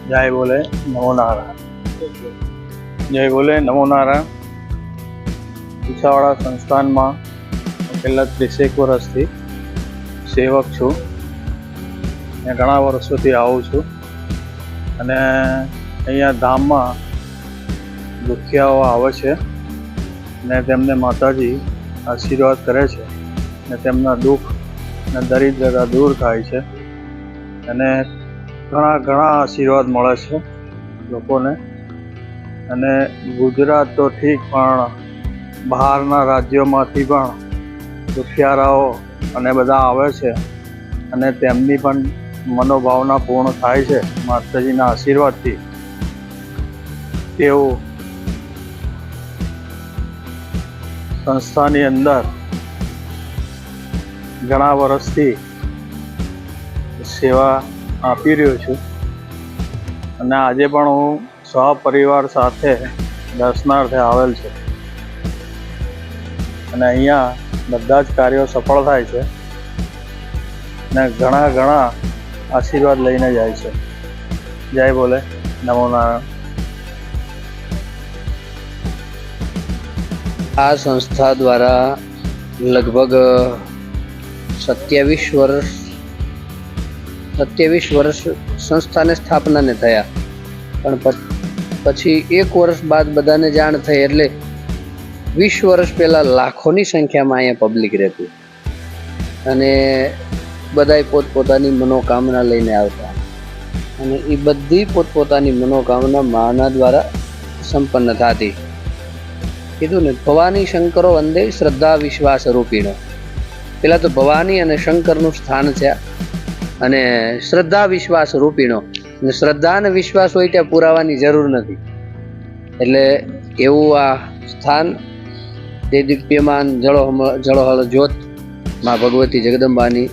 જય બોલે નમો નારાયણ. જય બોલે નમો નારાયણ. ઈશાવાડા સંસ્થાનમાં છેલ્લા 30 વર્ષથી સેવક છું. મેં ઘણા વર્ષોથી આવું છું અને અહીંયા ધામમાં દુખિયાઓ આવે છે અને તેમને માતાજી આશીર્વાદ કરે છે અને તેમના દુઃખ અને દરિદ્રતા દૂર થાય છે અને ઘણા આશીર્વાદ મળે છે લોકોને. અને ગુજરાત તો ઠીક, પણ બહારના રાજ્યોમાંથી પણ દુખિયારાઓ અને બધા આવે છે અને તેમની પણ મનોભાવના પૂર્ણ થાય છે માતાજીના આશીર્વાદથી. તેઓ સંસ્થાની અંદર ઘણા વર્ષથી સેવા આપી રહ્યો છું અને આજે પણ હું સહપરિવાર સાથે દર્શનાર્થે આવેલ છે અને અહીંયા બધા જ કાર્યો સફળ થાય છે અને ઘણા આશીર્વાદ લઈને જાય છે. જય બોલે નમો નારાયણ. આ સંસ્થા દ્વારા લગભગ 27 વર્ષ સંસ્થાને સ્થાપનાને થયા, પણ પછી 1 વર્ષ બાદ બધાને જાણ થઈ એટલે 20 વર્ષ પહેલાં લાખોની સંખ્યામાં અહીંયા પબ્લિક રહેતી અને બધાય પોતપોતાની મનોકામના લઈને આવતા અને એ બધી પોતપોતાની મનોકામના માના દ્વારા સંપન્ન થતી. કીધું ને, ભવાની શંકરો વંદે શ્રદ્ધા વિશ્વાસ રૂપીણો. પેલા તો ભવાની અને શંકરનું સ્થાન છે અને શ્રદ્ધા વિશ્વાસ રૂપીણો. અને શ્રદ્ધા અને વિશ્વાસ હોય ત્યાં પુરાવાની જરૂર નથી. એટલે એવું આ સ્થાન તે દિવ્યમાન જળોહળ જ્યોત માં ભગવતી જગદંબાની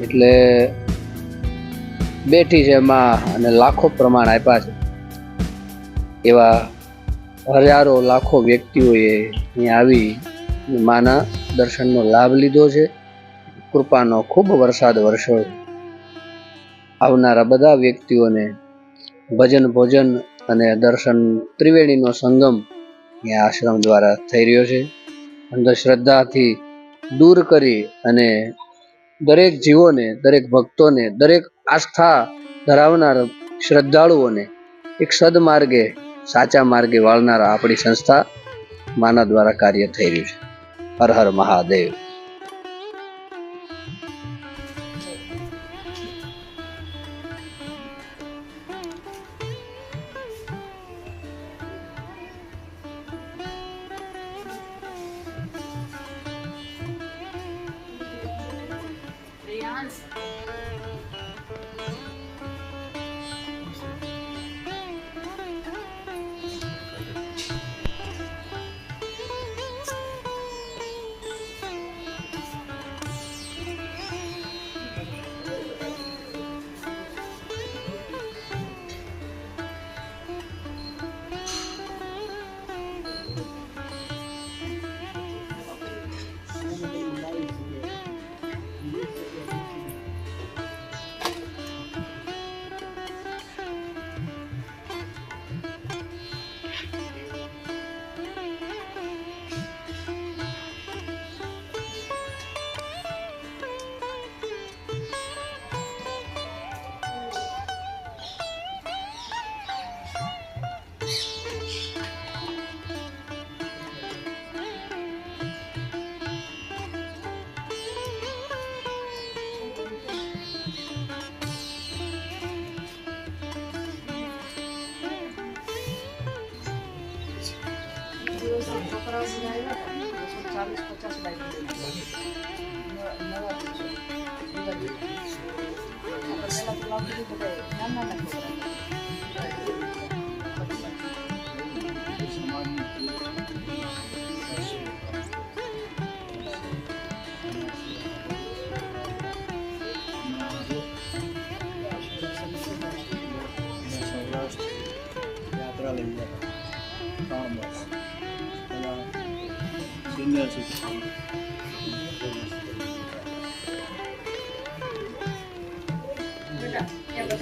એટલે બેઠી છે માં અને લાખો પ્રમાણ આપ્યા છે. એવા હજારો લાખો વ્યક્તિઓએ અહીંયા આવી માના દર્શનનો લાભ લીધો છે. કૃપાનો ખૂબ વરસાદ વરસ્યો. આવનારા બધા વ્યક્તિઓને ભજન ભોજન અને દર્શન ત્રિવેણીનો સંગમ અહીંયા આશ્રમ દ્વારા થઈ રહ્યો છે. અંધશ્રદ્ધાથી દૂર કરી અને દરેક જીવોને, દરેક ભક્તોને, દરેક આસ્થા ધરાવનાર શ્રદ્ધાળુઓને એક સદમાર્ગે, સાચા માર્ગે વાળનારા આપણી સંસ્થા માના દ્વારા કાર્ય થઈ રહ્યું છે. હર હર મહાદેવ.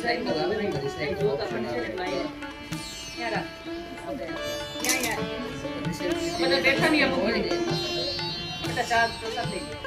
સાયકલ આવે ને બધી સાયકલ ઓપ્શન આવે બધા બેઠા નહીં અમુક હોય ઘડી. ને. બધા ચા પ્રસાદ લઈ ગયા.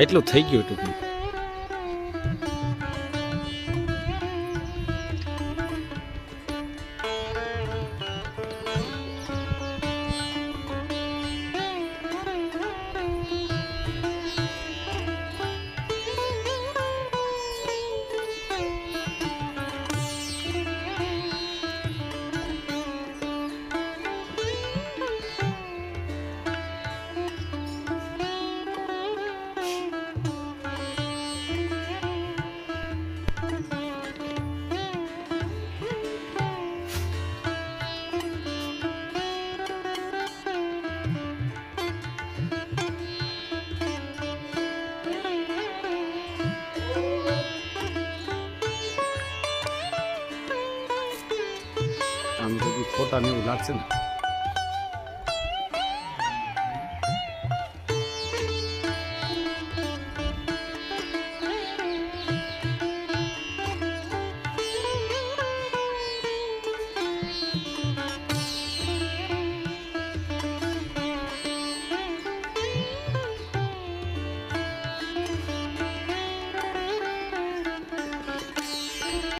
એટલું થઈ ગયું ટૂંકમાં. આમ તો ફોટા ને એવું લાગશે ને.